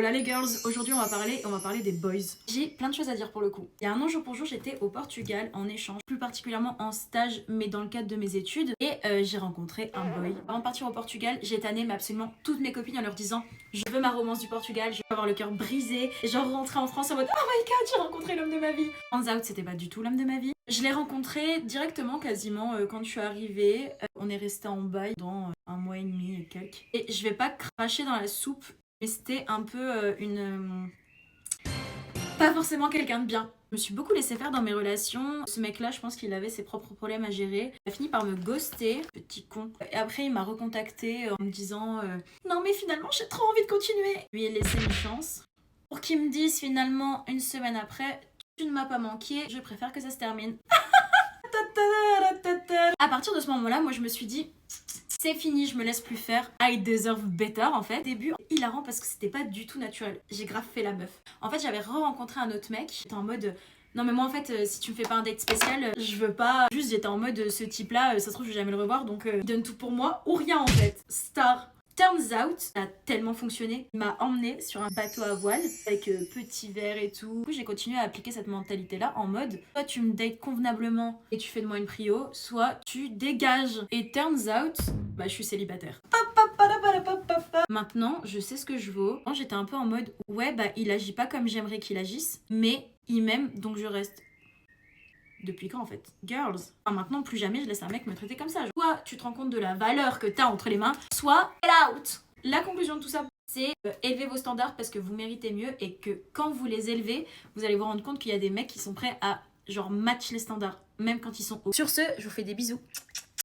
Voilà les girls, aujourd'hui on va parler des boys. J'ai plein de choses à dire pour le coup. Il y a un an jour pour jour, j'étais au Portugal en échange, plus particulièrement en stage, mais dans le cadre de mes études, et j'ai rencontré un boy. Avant de partir au Portugal, j'ai tanné mais absolument toutes mes copines en leur disant je veux ma romance du Portugal, je veux avoir le cœur brisé, et genre rentrer en France en mode oh my god, j'ai rencontré l'homme de ma vie. Turns out, c'était pas du tout l'homme de ma vie. Je l'ai rencontré directement quasiment quand je suis arrivée. On est resté en bail dans un mois et demi et quelques. Et je vais pas cracher dans la soupe, mais c'était un peu pas forcément quelqu'un de bien. Je me suis beaucoup laissée faire dans mes relations. Ce mec-là, je pense qu'il avait ses propres problèmes à gérer. Il a fini par me ghoster, petit con. Et après, il m'a recontacté en me disant non mais finalement, j'ai trop envie de continuer. Je lui ai laissé une chance. Pour qu'il me dise finalement, une semaine après, tu ne m'as pas manqué, je préfère que ça se termine. À partir de ce moment-là, moi je me suis dit c'est fini, je me laisse plus faire. I deserve better en fait. Au début, hilarant parce que c'était pas du tout naturel. J'ai grave fait la meuf. En fait, j'avais re-rencontré un autre mec. J'étais en mode non mais moi en fait si tu me fais pas un date spécial, je veux pas. Juste j'étais en mode ce type là, ça se trouve je vais jamais le revoir donc il donne tout pour moi ou rien en fait. Star. Turns out, ça a tellement fonctionné. Il m'a emmené sur un bateau à voile avec petit verre et tout. Du coup, j'ai continué à appliquer cette mentalité-là en mode soit tu me dates convenablement et tu fais de moi une prio, soit tu dégages. Et turns out, bah je suis célibataire. Maintenant, je sais ce que je vaux. Quand j'étais un peu en mode ouais, bah il agit pas comme j'aimerais qu'il agisse, mais il m'aime donc je reste. Depuis quand en fait? Girls. Enfin, maintenant, plus jamais je laisse un mec me traiter comme ça. Soit tu te rends compte de la valeur que t'as entre les mains, soit get out. La conclusion de tout ça, c'est élever vos standards parce que vous méritez mieux et que quand vous les élevez, vous allez vous rendre compte qu'il y a des mecs qui sont prêts à genre match les standards, même quand ils sont hauts. Sur ce, je vous fais des bisous.